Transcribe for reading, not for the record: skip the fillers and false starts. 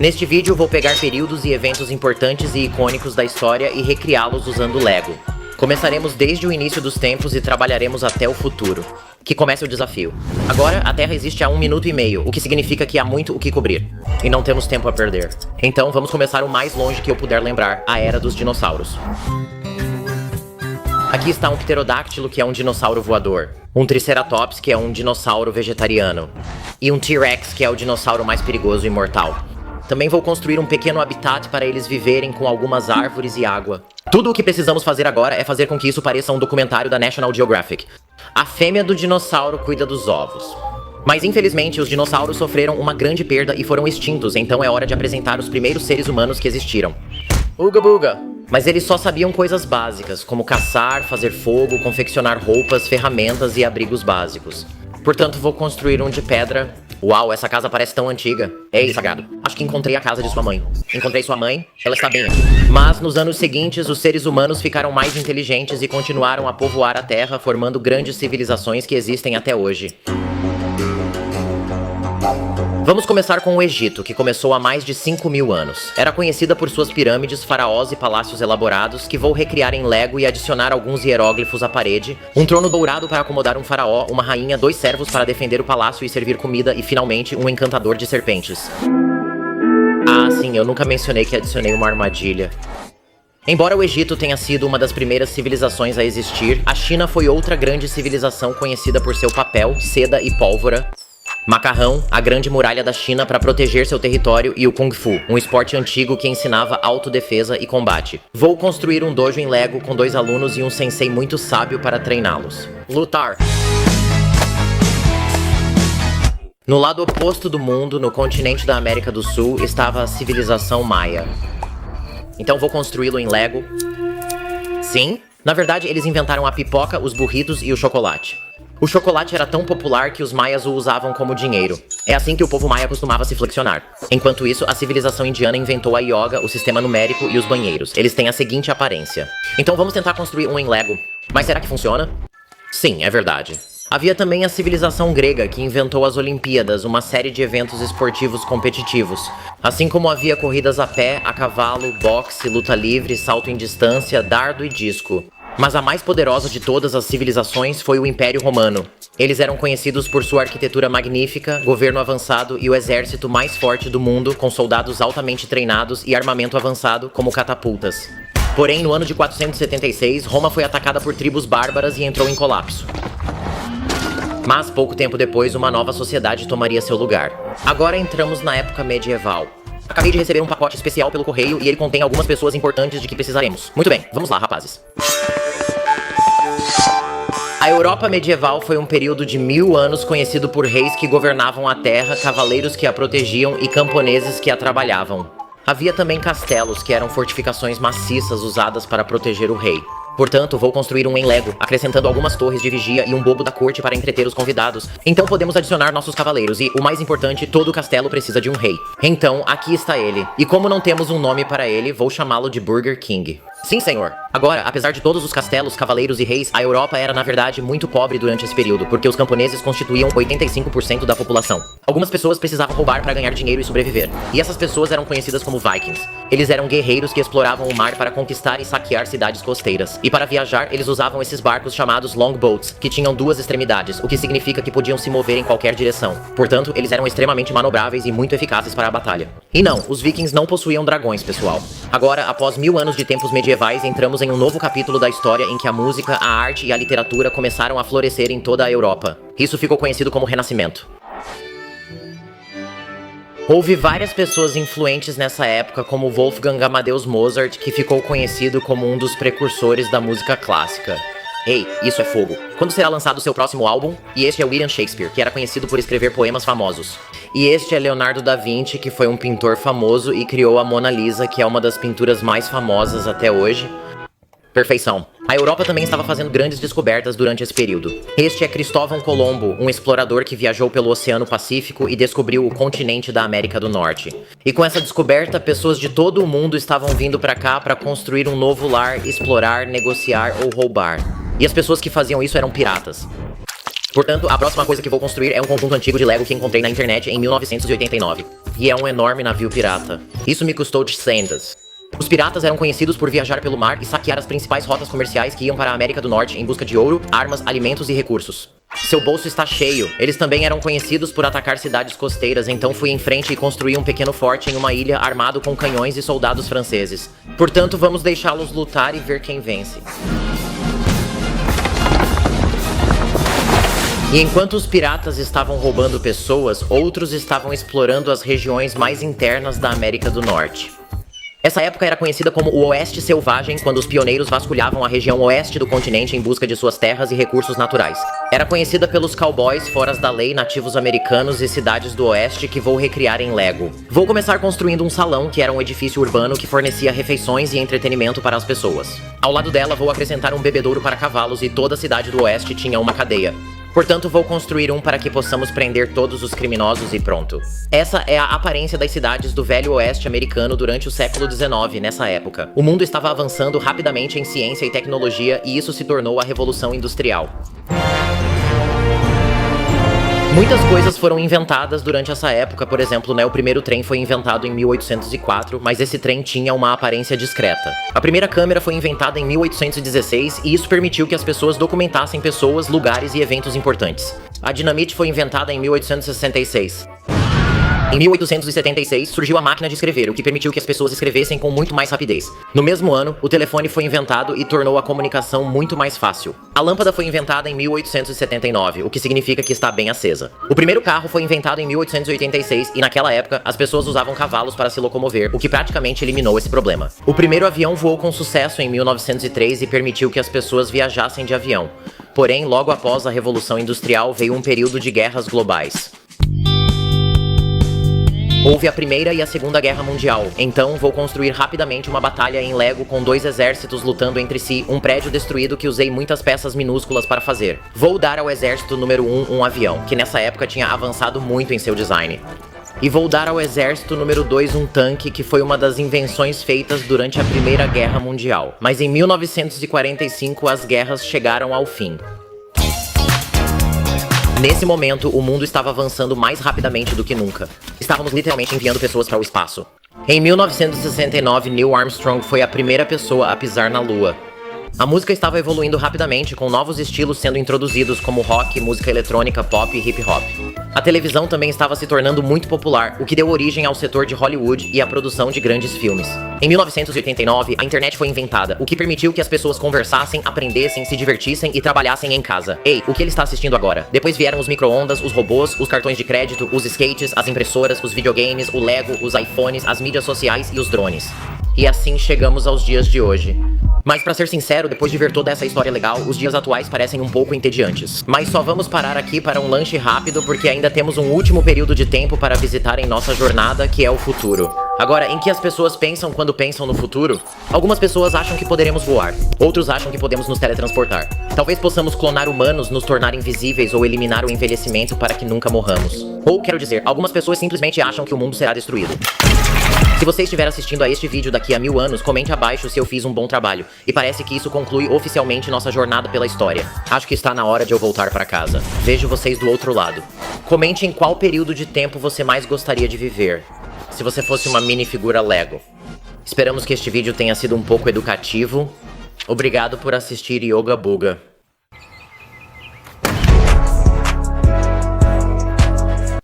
Neste vídeo vou pegar períodos e eventos importantes e icônicos da história e recriá-los usando Lego. Começaremos desde o início dos tempos e trabalharemos até o futuro. Que comece o desafio. Agora, a Terra existe há 1 minuto e meio, o que significa que há muito o que cobrir. E não temos tempo a perder. Então vamos começar o mais longe que eu puder lembrar, a Era dos Dinossauros. Aqui está um pterodáctilo, que é um dinossauro voador. Um triceratops, que é um dinossauro vegetariano. E um T-Rex, que é o dinossauro mais perigoso e mortal. Também vou construir um pequeno habitat para eles viverem com algumas árvores e água. Tudo o que precisamos fazer agora é fazer com que isso pareça um documentário da National Geographic. A fêmea do dinossauro cuida dos ovos. Mas infelizmente os dinossauros sofreram uma grande perda e foram extintos, então é hora de apresentar os primeiros seres humanos que existiram. Uga buga! Mas eles só sabiam coisas básicas, como caçar, fazer fogo, confeccionar roupas, ferramentas e abrigos básicos. Portanto, vou construir um de pedra. Uau, essa casa parece tão antiga. Ei, sagrado, acho que encontrei a casa de sua mãe. Encontrei sua mãe, ela está bem aqui. Mas nos anos seguintes, os seres humanos ficaram mais inteligentes e continuaram a povoar a Terra, formando grandes civilizações que existem até hoje. Vamos começar com o Egito, que começou há mais de 5.000 anos. Era conhecida por suas pirâmides, faraós e palácios elaborados, que vou recriar em Lego e adicionar alguns hieróglifos à parede, um trono dourado para acomodar um faraó, uma rainha, 2 servos para defender o palácio e servir comida e, finalmente, um encantador de serpentes. Ah, sim, eu nunca mencionei que adicionei uma armadilha. Embora o Egito tenha sido uma das primeiras civilizações a existir, a China foi outra grande civilização conhecida por seu papel, seda e pólvora, macarrão, a grande muralha da China para proteger seu território e o Kung Fu, um esporte antigo que ensinava autodefesa e combate. Vou construir um dojo em Lego com 2 alunos e um sensei muito sábio para treiná-los. Lutar! No lado oposto do mundo, no continente da América do Sul, estava a civilização Maia. Então vou construí-lo em Lego. Sim, na verdade eles inventaram a pipoca, os burritos e o chocolate. O chocolate era tão popular que os maias o usavam como dinheiro. É assim que o povo maia costumava se flexionar. Enquanto isso, a civilização indiana inventou a yoga, o sistema numérico e os banheiros. Eles têm a seguinte aparência. Então vamos tentar construir um em Lego. Mas será que funciona? Sim, é verdade. Havia também a civilização grega, que inventou as Olimpíadas, uma série de eventos esportivos competitivos. Assim como havia corridas a pé, a cavalo, boxe, luta livre, salto em distância, dardo e disco. Mas a mais poderosa de todas as civilizações foi o Império Romano. Eles eram conhecidos por sua arquitetura magnífica, governo avançado e o exército mais forte do mundo, com soldados altamente treinados e armamento avançado, como catapultas. Porém, no ano de 476, Roma foi atacada por tribos bárbaras e entrou em colapso. Mas, pouco tempo depois, uma nova sociedade tomaria seu lugar. Agora entramos na época medieval. Acabei de receber um pacote especial pelo correio e ele contém algumas pessoas importantes de que precisaremos. Muito bem, vamos lá, rapazes. A Europa medieval foi um período de 1000 anos conhecido por reis que governavam a terra, cavaleiros que a protegiam e camponeses que a trabalhavam. Havia também castelos, que eram fortificações maciças usadas para proteger o rei. Portanto, vou construir um em Lego, acrescentando algumas torres de vigia e um bobo da corte para entreter os convidados. Então podemos adicionar nossos cavaleiros e, o mais importante, todo o castelo precisa de um rei. Então, aqui está ele. E como não temos um nome para ele, vou chamá-lo de Burger King. Sim, senhor. Agora, apesar de todos os castelos, cavaleiros e reis, a Europa era, na verdade, muito pobre durante esse período, porque os camponeses constituíam 85% da população. Algumas pessoas precisavam roubar para ganhar dinheiro e sobreviver. E essas pessoas eram conhecidas como Vikings. Eles eram guerreiros que exploravam o mar para conquistar e saquear cidades costeiras. E para viajar, eles usavam esses barcos chamados longboats, que tinham 2 extremidades, o que significa que podiam se mover em qualquer direção. Portanto, eles eram extremamente manobráveis e muito eficazes para a batalha. E não, os vikings não possuíam dragões, pessoal. Agora, após 1000 anos de tempos medievais, entramos em um novo capítulo da história em que a música, a arte e a literatura começaram a florescer em toda a Europa. Isso ficou conhecido como Renascimento. Houve várias pessoas influentes nessa época, como Wolfgang Amadeus Mozart, que ficou conhecido como um dos precursores da música clássica. Ei, isso é fogo. Quando será lançado seu próximo álbum? E este é William Shakespeare, que era conhecido por escrever poemas famosos. E este é Leonardo da Vinci, que foi um pintor famoso e criou a Mona Lisa, que é uma das pinturas mais famosas até hoje. Perfeição. A Europa também estava fazendo grandes descobertas durante esse período. Este é Cristóvão Colombo, um explorador que viajou pelo Oceano Pacífico e descobriu o continente da América do Norte. E com essa descoberta, pessoas de todo o mundo estavam vindo para cá para construir um novo lar, explorar, negociar ou roubar. E as pessoas que faziam isso eram piratas. Portanto, a próxima coisa que vou construir é um conjunto antigo de Lego que encontrei na internet em 1989. e é um enorme navio pirata. Isso me custou de sendas. Os piratas eram conhecidos por viajar pelo mar e saquear as principais rotas comerciais que iam para a América do Norte em busca de ouro, armas, alimentos e recursos. Seu bolso está cheio. Eles também eram conhecidos por atacar cidades costeiras, então fui em frente e construí um pequeno forte em uma ilha armado com canhões e soldados franceses. Portanto, vamos deixá-los lutar e ver quem vence. E enquanto os piratas estavam roubando pessoas, outros estavam explorando as regiões mais internas da América do Norte. Essa época era conhecida como o Oeste Selvagem, quando os pioneiros vasculhavam a região oeste do continente em busca de suas terras e recursos naturais. Era conhecida pelos cowboys, foras da lei, nativos americanos e cidades do oeste que vou recriar em Lego. Vou começar construindo um salão, que era um edifício urbano que fornecia refeições e entretenimento para as pessoas. Ao lado dela vou acrescentar um bebedouro para cavalos e toda a cidade do oeste tinha uma cadeia. Portanto, vou construir um para que possamos prender todos os criminosos e pronto. Essa é a aparência das cidades do Velho Oeste americano durante o século XIX, nessa época. O mundo estava avançando rapidamente em ciência e tecnologia e isso se tornou a Revolução Industrial. Muitas coisas foram inventadas durante essa época, por exemplo, o primeiro trem foi inventado em 1804, mas esse trem tinha uma aparência discreta. A primeira câmera foi inventada em 1816 e isso permitiu que as pessoas documentassem pessoas, lugares e eventos importantes. A dinamite foi inventada em 1866. Em 1876, surgiu a máquina de escrever, o que permitiu que as pessoas escrevessem com muito mais rapidez. No mesmo ano, o telefone foi inventado e tornou a comunicação muito mais fácil. A lâmpada foi inventada em 1879, o que significa que está bem acesa. O primeiro carro foi inventado em 1886 e naquela época, as pessoas usavam cavalos para se locomover, o que praticamente eliminou esse problema. O primeiro avião voou com sucesso em 1903 e permitiu que as pessoas viajassem de avião. Porém, logo após a Revolução Industrial, veio um período de guerras globais. Houve a Primeira e a Segunda Guerra Mundial, então vou construir rapidamente uma batalha em Lego com dois exércitos lutando entre si, um prédio destruído que usei muitas peças minúsculas para fazer. Vou dar ao exército número 1 um avião, que nessa época tinha avançado muito em seu design. E vou dar ao exército número 2 um tanque, que foi uma das invenções feitas durante a Primeira Guerra Mundial. Mas em 1945 as guerras chegaram ao fim. Nesse momento, o mundo estava avançando mais rapidamente do que nunca. Estávamos literalmente enviando pessoas para o espaço. Em 1969, Neil Armstrong foi a primeira pessoa a pisar na Lua. A música estava evoluindo rapidamente, com novos estilos sendo introduzidos como rock, música eletrônica, pop e hip hop. A televisão também estava se tornando muito popular, o que deu origem ao setor de Hollywood e à produção de grandes filmes. Em 1989, a internet foi inventada, o que permitiu que as pessoas conversassem, aprendessem, se divertissem e trabalhassem em casa. Ei, o que ele está assistindo agora? Depois vieram os micro-ondas, os robôs, os cartões de crédito, os skates, as impressoras, os videogames, o Lego, os iPhones, as mídias sociais e os drones. E assim chegamos aos dias de hoje. Mas pra ser sincero, depois de ver toda essa história legal, os dias atuais parecem um pouco entediantes. Mas só vamos parar aqui para um lanche rápido, porque ainda temos um último período de tempo para visitar em nossa jornada, que é o futuro. Agora, em que as pessoas pensam quando pensam no futuro? Algumas pessoas acham que poderemos voar, outros acham que podemos nos teletransportar. Talvez possamos clonar humanos, nos tornar invisíveis ou eliminar o envelhecimento para que nunca morramos. Ou, quero dizer, algumas pessoas simplesmente acham que o mundo será destruído. Se você estiver assistindo a este vídeo daqui a 1000 anos, comente abaixo se eu fiz um bom trabalho. E parece que isso conclui oficialmente nossa jornada pela história. Acho que está na hora de eu voltar para casa. Vejo vocês do outro lado. Comente em qual período de tempo você mais gostaria de viver, se você fosse uma minifigura Lego. Esperamos que este vídeo tenha sido um pouco educativo. Obrigado por assistir Yoga Buga.